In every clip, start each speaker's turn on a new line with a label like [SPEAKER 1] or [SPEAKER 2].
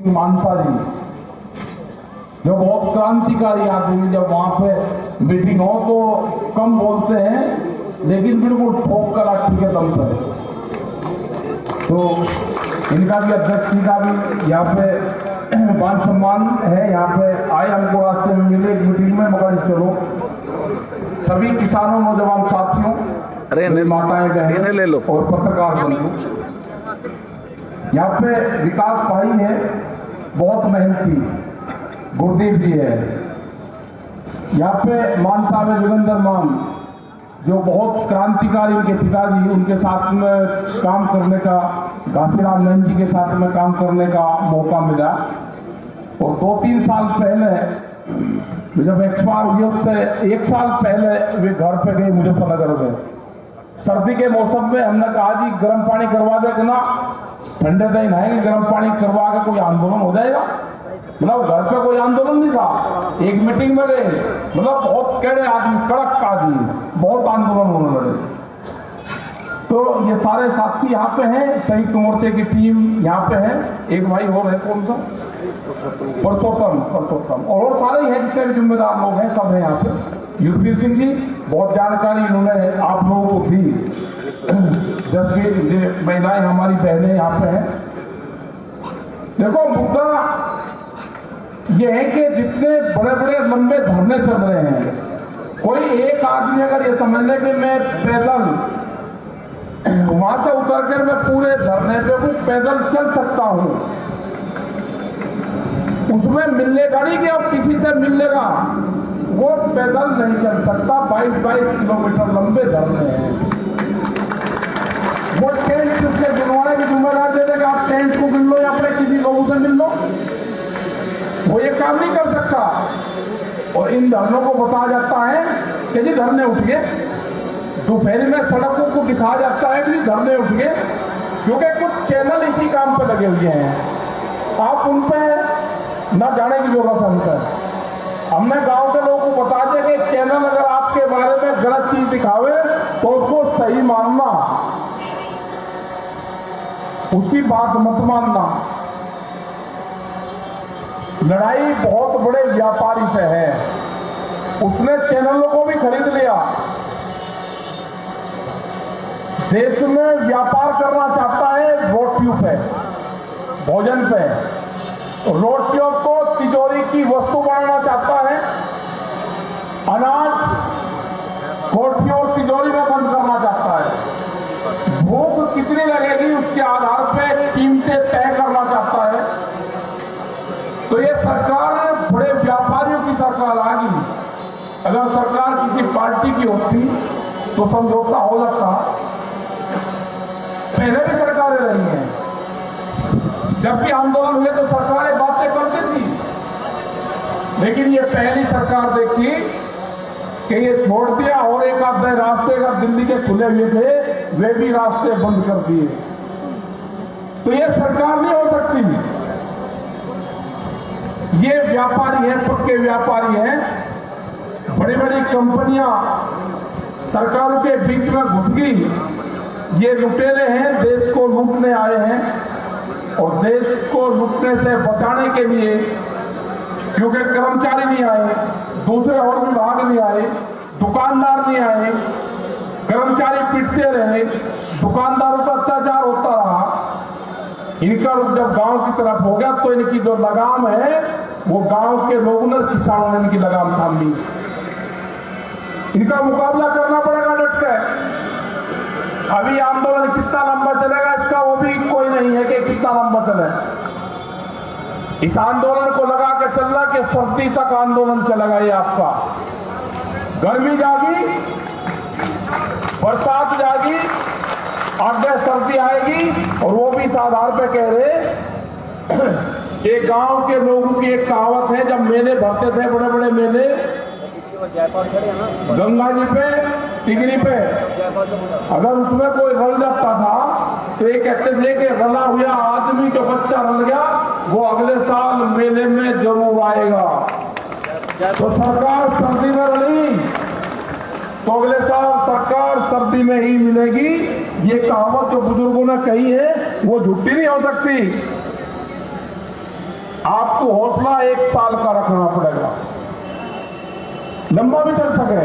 [SPEAKER 1] मानसा जी जो बहुत क्रांतिकारी आदमी, जब वहां पे मीटिंग हो तो कम बोलते हैं लेकिन बिल्कुल ठोक कर लाठी के दम पर। तो इनका भी अध्यक्ष का भी यहाँ पे मान सम्मान है। यहाँ पे आए, हमको रास्ते में मिले एक मीटिंग में, मगर चलो सभी किसानों, नौजवान साथियों, माताएं बहनें ले लो और पत्रकार बंधु, यहाँ पे विकास भाई है, बहुत मेहनती, गुरदीप जी है। यहाँ पे मानसा में जोगिंदर मान जो बहुत क्रांतिकारी, उनके पिताजी, उनके साथ में काम करने का, घासीराम नंद जी के साथ में काम करने का मौका मिला। और 2-3 साल पहले जब एक्सपायर हुए, उससे 1 साल पहले वे घर पे गए मुजफ्फरनगर में। सर्दी के मौसम में हमने कहा जी गर्म पानी करवा दे ना, ठंडे दही नहाएंगे, गर्म पानी करवा के कोई आंदोलन हो जाएगा। मतलब घर पे कोई आंदोलन नहीं था, एक मीटिंग में गए, मतलब बहुत कड़े आदमी, कड़क आदमी, बहुत आंदोलन होने लगे। तो ये सारे साथी यहाँ पे हैं, संयुक्त मोर्चे की टीम यहाँ पे है। एक भाई और है, कौन सा, परसोत्तम, और सारे हैं जितने भी जिम्मेदार लोग हैं, सब है यहाँ पे। युद्धवीर सिंह जी, बहुत जानकारी इन्होंने आप लोगों को दी, जबकि महिलाएं हमारी बहनें यहाँ पे हैं। देखो मुद्दा ये है कि जितने बड़े बड़े लंबे धरने चल रहे हैं, कोई एक आदमी अगर ये समझ ले कि मैं पैदल वहां से उतरकर मैं पूरे धरने पे वो पैदल चल सकता हूं, उसमें मिलेगा नहीं कि अब किसी से मिल लेगा, वो पैदल नहीं चल सकता। 22 किलोमीटर लंबे धरने हैं। वो टेंट उसके बनवाने की जिम्मेदार दे देगा, आप टेंट को मिल लो या अपने किसी लोगों से मिल लो, वो ये काम नहीं कर सकता। और इन धरनों को बताया जाता है कि जी धरने उठ गए, दोपहर में सड़कों को दिखाया जाता है कि धरने उठ गए, क्योंकि कुछ चैनल इसी काम पे लगे हुए हैं। आप उन पे न जाने की जरूरत है। उनका हमने गांव के लोगों को बता दिया कि चैनल अगर आपके बारे में गलत चीज दिखावे तो उसको सही मानना, उसकी बात मत मानना। लड़ाई बहुत बड़े व्यापारी से है, उसने चैनलों को भी खरीद लिया, देश में व्यापार करना चाहता है रोटियों पे, भोजन पे, रोटियों को तिजोरी की वस्तु बनाना चाहता है, अनाज कोठियों और तिजोरी में बंद करना चाहता है, भूख कितनी लगेगी उसके आधार पे कीमतें तय करना चाहता है। तो ये सरकार बड़े व्यापारियों की सरकार आ गई। अगर सरकार किसी पार्टी की होती तो समझौता हो सकता, पहले भी सरकारें रही हैं, जब भी आंदोलन हुए तो सरकारें बातें करती थी, लेकिन ये पहली सरकार देखी कि ये छोड़ दिया और एक आधे रास्ते अगर दिल्ली के खुले हुए थे वे भी रास्ते बंद कर दिए। तो ये सरकार नहीं हो सकती। ये व्यापारी है, पक्के व्यापारी हैं, बड़ी बड़ी कंपनियां सरकारों के बीच में घुस गई। ये लुटेरे हैं, देश को लूटने आए हैं, और देश को लूटने से बचाने के लिए, क्योंकि कर्मचारी नहीं आए, दूसरे और विभाग नहीं आए, दुकानदार नहीं आए, कर्मचारी पिटते रहे, दुकानदारों पर अत्याचार होता रहा। इनका रुख जब गांव की तरफ हो गया तो इनकी जो लगाम है वो गांव के लोगों ने, किसानों ने इनकी लगाम थाम ली। इनका मुकाबला करना पड़ेगा डट के। अभी आंदोलन कितना लंबा चलेगा इसका वो भी कोई नहीं है कि कितना लंबा चले। इस आंदोलन को लगा के चल रहा कि सर्दी तक आंदोलन चलेगा। ये आपका गर्मी जागी, बरसात जागी, आगे सर्दी आएगी, और वो भी इस आधार पे कह रहे कि गांव के लोगों की एक कहावत है, जब मेले भरते थे, बड़े बड़े मेले गंगा जी पे, टिगरी पे, अगर उसमें कोई रल जाता था तो ये कहते थे कि रला हुआ आदमी जो बच्चा रल गया वो अगले साल मेले में जरूर आएगा। तो सरकार सर्दी में रली तो अगले साल सरकार सर्दी में ही मिलेगी। ये कहावत जो बुजुर्गों ने कही है वो झूठी नहीं हो सकती। आपको हौसला 1 साल का रखना पड़ेगा, लंबा भी चल सके,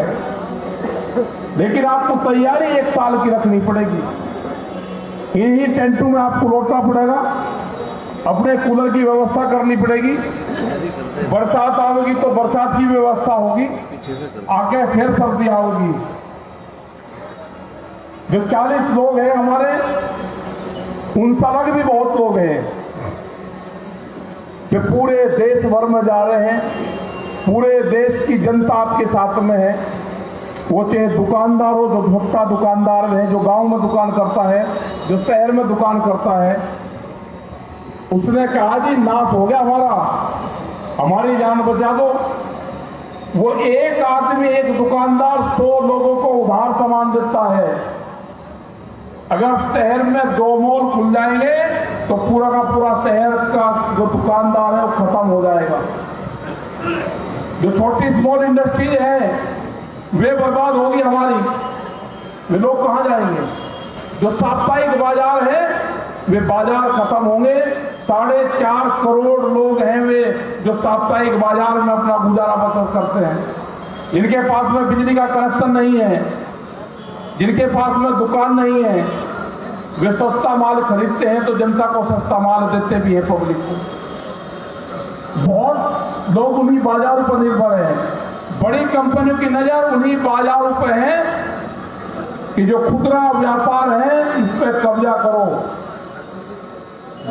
[SPEAKER 1] लेकिन आपको तैयारी 1 साल की रखनी पड़ेगी। इन्हीं टेंटों में आपको लौटना पड़ेगा, अपने कूलर की व्यवस्था करनी पड़ेगी, बरसात आएगी तो बरसात की व्यवस्था होगी, आगे फिर सर्दियां होगी। जो 40 लोग हैं हमारे, उन अलग भी बहुत लोग हैं कि पूरे देश भर में जा रहे हैं, पूरे देश की जनता आपके साथ में है। वो चाहे दुकानदार हो, जो छोटा दुकानदार है, जो गांव में दुकान करता है, जो शहर में दुकान करता है, उसने कहा जी नाश हो गया हमारी जान बचा दो। वो एक आदमी, एक दुकानदार 100 लोगों को उधार सामान देता है। अगर शहर में 2 मॉल खुल जाएंगे तो पूरा का पूरा शहर का जो दुकानदार है वो खत्म हो जाएगा। जो छोटी स्मॉल इंडस्ट्री है वे बर्बाद होगी हमारी, वे लोग कहां जाएंगे? जो साप्ताहिक बाजार है वे बाजार खत्म होंगे। 4.5 करोड़ लोग हैं वे जो साप्ताहिक बाजार में अपना गुजारा बसर करते हैं। जिनके पास में बिजली का कनेक्शन नहीं है, जिनके पास में दुकान नहीं है, वे सस्ता माल खरीदते हैं तो जनता को सस्ता माल देते भी है पब्लिक को। बहुत लोग उन्हीं बाजारों पर निर्भर हैं। बड़ी कंपनियों की नजर उन्हीं बाजारों पर है कि जो खुदरा व्यापार है इस पर कब्जा करो,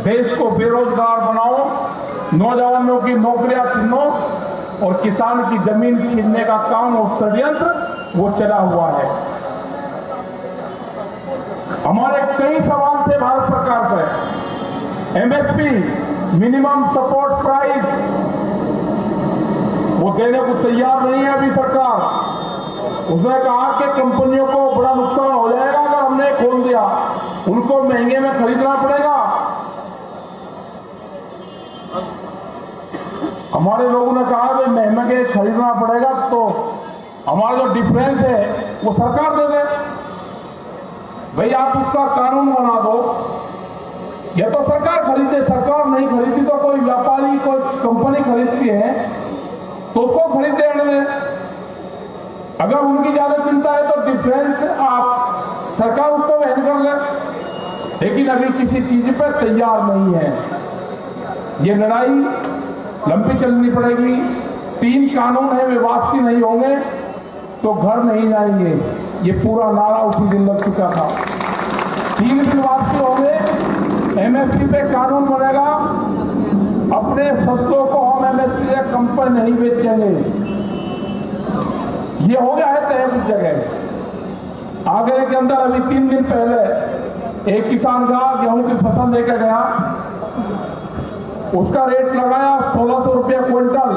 [SPEAKER 1] देश को बेरोजगार बनाओ, नौजवानों की नौकरियां छीनो और किसान की जमीन छीनने का काम और षड्यंत्र वो चला हुआ है। हमारे कई सवाल थे भारत सरकार से। एमएसपी, मिनिमम सपोर्ट प्राइस, वो देने को तैयार नहीं है अभी सरकार। उसने कहा कि कंपनियों को बड़ा नुकसान हो जाएगा अगर हमने खोल दिया, उनको महंगे में खरीदना पड़ेगा। हमारे लोगों ने कहा कि महंगे खरीदना पड़ेगा तो हमारा जो डिफरेंस है वो सरकार दे दे। भाई आप उसका कानून बना दो, या तो सरकार खरीदे। सरकार नहीं खरीदती तो कोई व्यापारी, कोई कंपनी खरीदती है तो उसको खरीद देने दें। अगर उनकी ज्यादा चिंता है तो डिफरेंस आप सरकार उसको वहन कर ले, लेकिन अभी किसी चीज पर तैयार नहीं है। ये लड़ाई लंबी चलनी पड़ेगी। 3 कानून है, वे वापसी नहीं होंगे तो घर नहीं जाएंगे। ये पूरा नारा उसी दिन लग चुका था। 3 बिल वापसी होंगे, एमएसपी पे कानून बनेगा, अपने फसलों को हम एमएसपी से कम पर नहीं बेचेंगे। ये हो गया है तय इस जगह। आगरे के अंदर अभी 3 दिन पहले एक किसान का गेहूं की फसल लेकर गया, उसका रेट लगाया 1600 रुपया क्विंटल।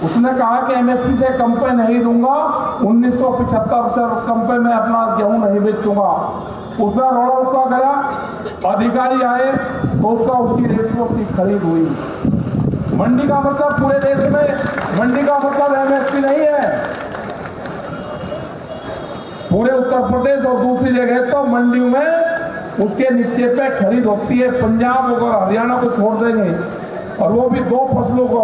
[SPEAKER 1] उसने कहा कि एमएसपी से कम पे नहीं दूंगा, 1975 से कम पे मैं अपना गेहूं नहीं बेचूंगा। उसने रोड़ा उठा गया, अधिकारी आए तो उसका उसी रेट में उसकी खरीद हुई। मंडी का मतलब पूरे देश में मंडी का मतलब एमएसपी नहीं है। पूरे उत्तर प्रदेश और दूसरी जगह तो मंडी में उसके नीचे पे खरीद होती है। पंजाब और हरियाणा को छोड़ देंगे, और वो भी 2 फसलों को।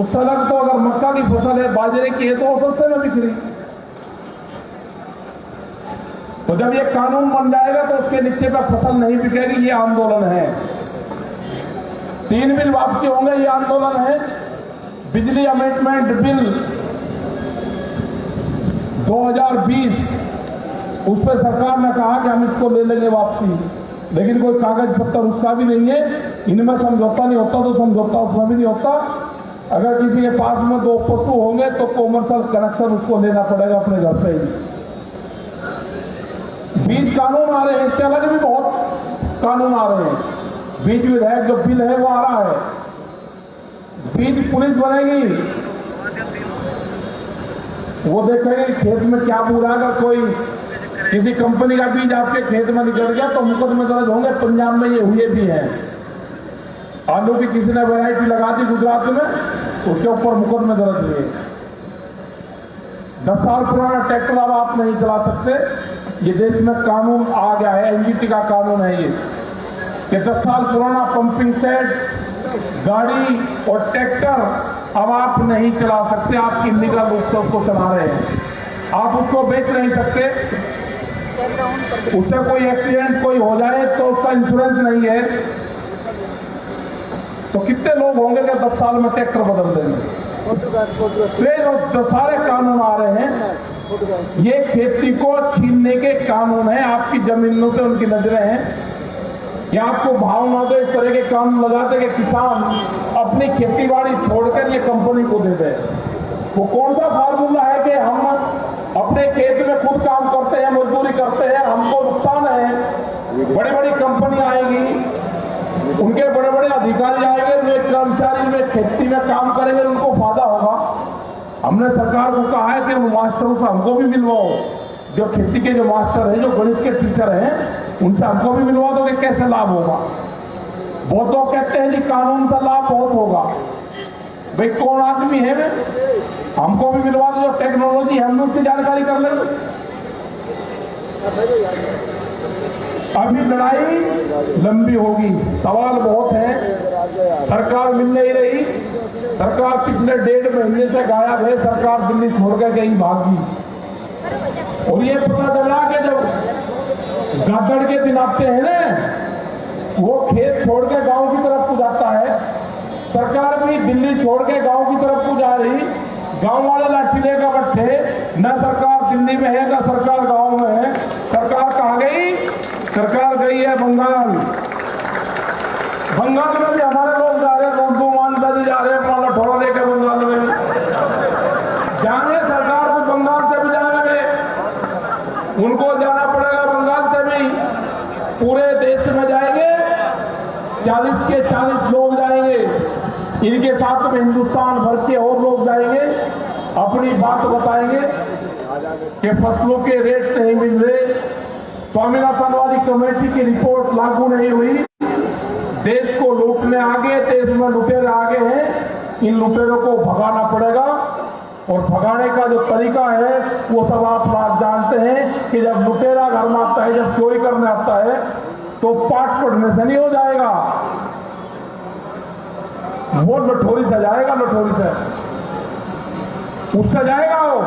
[SPEAKER 1] उस अलग तो अगर मक्का की फसल है, बाजरे की है, तो वो सस्ते में बिक रही। तो जब ये कानून बन जाएगा तो उसके नीचे पे फसल नहीं बिकेगी। ये आंदोलन है। 3 बिल वापसी होंगे, ये आंदोलन है। बिजली अमेंडमेंट बिल 2020, उस पर सरकार ने कहा कि हम इसको ले लेंगे वापसी, लेकिन कोई कागज पत्तर उसका भी नहीं है। इनमें समझौता नहीं होता तो समझौता उसमें भी नहीं होता। अगर किसी के पास में 2 पशु होंगे तो कॉमर्शियल कनेक्शन उसको लेना पड़ेगा अपने घर से ही। बीज कानून आ रहे हैं, इसके अलग भी बहुत कानून आ रहे हैं। बीज विधेयक जो बिल है वो आ रहा है। बीज पुलिस बनेगी, वो देखेंगे खेत में क्या बुरा। अगर कोई किसी कंपनी का बीज आपके खेत में निकल गया तो मुकदमे दर्ज होंगे। पंजाब में ये हुए भी हैं। आलू की किसी ने वैरायटी लगा दी गुजरात में, उसके ऊपर मुकदमे दर्ज हुए। 10 साल पुराना ट्रैक्टर अब आप नहीं चला सकते। ये देश में कानून आ गया है, एनजीटी का कानून है ये, कि 10 साल पुराना पंपिंग सेट गाड़ी और ट्रैक्टर अब आप नहीं चला सकते, आप इल्लीगल रूप से उसको चला रहे हैं, आप उसको बेच नहीं सकते। उससे कोई एक्सीडेंट कोई हो जाए तो उसका इंश्योरेंस नहीं है, तो कितने लोग होंगे कि 10 साल में ट्रैक्टर बदल देंगे। जो सारे कानून आ रहे हैं ये खेती को छीनने के कानून है, आपकी जमीनों से उनकी नजरें हैं, ये आपको भाव ना दो, इस तरह के कानून लगाते कि किसान अपनी खेती बाड़ी छोड़कर ये कंपनी को दे दे। वो कौन सा फार्मूला है कि हम अपने खेत में खुद काम करते हैं, मजदूरी करते हैं, हमको नुकसान है, बड़ी बड़ी कंपनी आएगी, उनके बड़े बड़े अधिकारी आएंगे, वे कर्मचारी में खेती में काम करेंगे, उनको फायदा होगा। हमने सरकार को कहा है कि उन मास्टरों से हमको भी मिलवाओ, जो खेती के जो मास्टर हैं, जो गणित के टीचर हैं, उनसे हमको भी मिलवा दो कि कैसे लाभ होगा। बहुत लोग कहते हैं जी कानून से लाभ बहुत होगा, भाई कौन आदमी है वे, हमको भी मिलवा दो, जो टेक्नोलॉजी है हम उसकी जानकारी कर लेंगे। अभी लड़ाई लंबी होगी, सवाल बहुत है, सरकार मिल नहीं रही, सरकार पिछले 1.5 महीने से गायब है, सरकार दिल्ली छोड़कर कहीं भागी। और ये पता चला कि जब गागड़ के दिन आते हैं ना, वो खेत छोड़ के गांव की तरफ को जाता है, सरकार भी दिल्ली छोड़ के गांव की तरफ को जा रही, गांव वाले लाठी लेकर बैठे, न सरकार दिल्ली में है न सरकार गांव में है। सरकार कहाँ गई? सरकार गई है बंगाल। बंगाल में भी हमारे लोग जा रहे हैं, उर्दू मानता जी जा रहे हैं अपना लठोड़ा लेकर बंगाल में जाने, सरकार को बंगाल से भी जाने, उनको जाना पड़ेगा बंगाल से भी, पूरे देश में जाएंगे, 40 के 40 लोग जाएंगे, इनके साथ में हिंदुस्तान भर के और लोग जाएंगे, अपनी बात बताएंगे कि फसलों के रेट नहीं मिल रहे, स्वामीनाथन वाली कमेटी की रिपोर्ट लागू नहीं हुई, देश को लूटने आगे, देश में लुटेरे आगे हैं, इन लुटेरों को भगाना पड़ेगा। और भगाने का जो तरीका है वो सब आप लोग जानते हैं कि जब लुटेरा घर में आता है, जब चोरी करने आता है, तो पाठ पढ़ने से नहीं हो जाएगा, वो लठोरी से जाएगा, लठोरी से उससे जाएगा वो।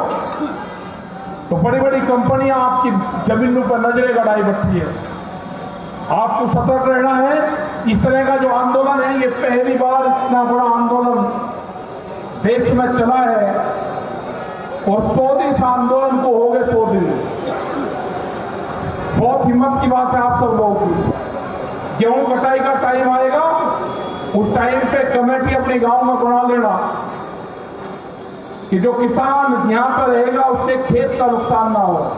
[SPEAKER 1] तो बड़ी बड़ी कंपनियां आपकी जमीनों पर नजरें गड़ाई बैठी है, आपको सतर्क रहना है। इस तरह का जो आंदोलन है, ये पहली बार इतना बड़ा आंदोलन देश में चला है, और 100 दिन इस आंदोलन को हो गए, 100 दिन। बहुत हिम्मत की बात है आप सब लोगों की। गेहूं कटाई का टाइम आएगा, उस टाइम पे कमेटी अपने गांव में बना लेना कि जो किसान यहां पर रहेगा उसके खेत का नुकसान ना हो।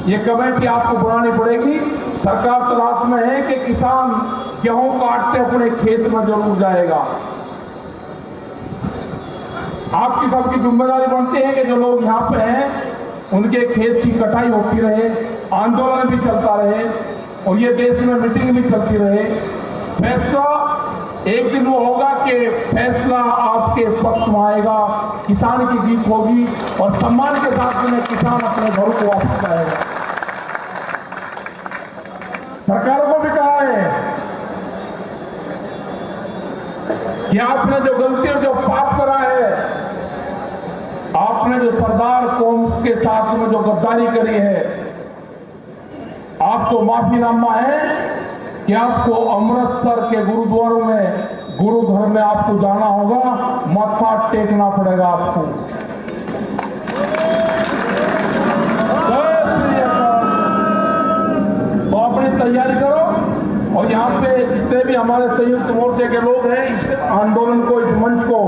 [SPEAKER 1] ये कमेटी आपको बनानी पड़ेगी। सरकार तलाश में है कि किसान गेहूं काटते अपने खेत में जरूर जाएगा। आपकी सबकी जिम्मेदारी बनती है कि जो लोग यहाँ पे हैं उनके खेत की कटाई होती रहे, आंदोलन भी चलता रहे, और ये देश में मीटिंग भी चलती रहे। फैसला एक दिन वो होगा कि फैसला आपके पक्ष में आएगा, किसान की जीत होगी, और सम्मान के साथ में किसान अपने घरों को वापस आएगा। सरकार को भी कहा है कि आपने जो गलती और जो पाप करा है, आपने जो सरदार कौम के साथ में जो गद्दारी करी है, आपको माफीनामा है कि आपको अमृतसर के गुरुद्वारों में, गुरु घर में आपको जाना होगा, माथा टेकना पड़ेगा आपको। तो अपनी तैयारी करो, और यहाँ पे जितने भी हमारे संयुक्त मोर्चे के लोग हैं, इस आंदोलन को, इस मंच को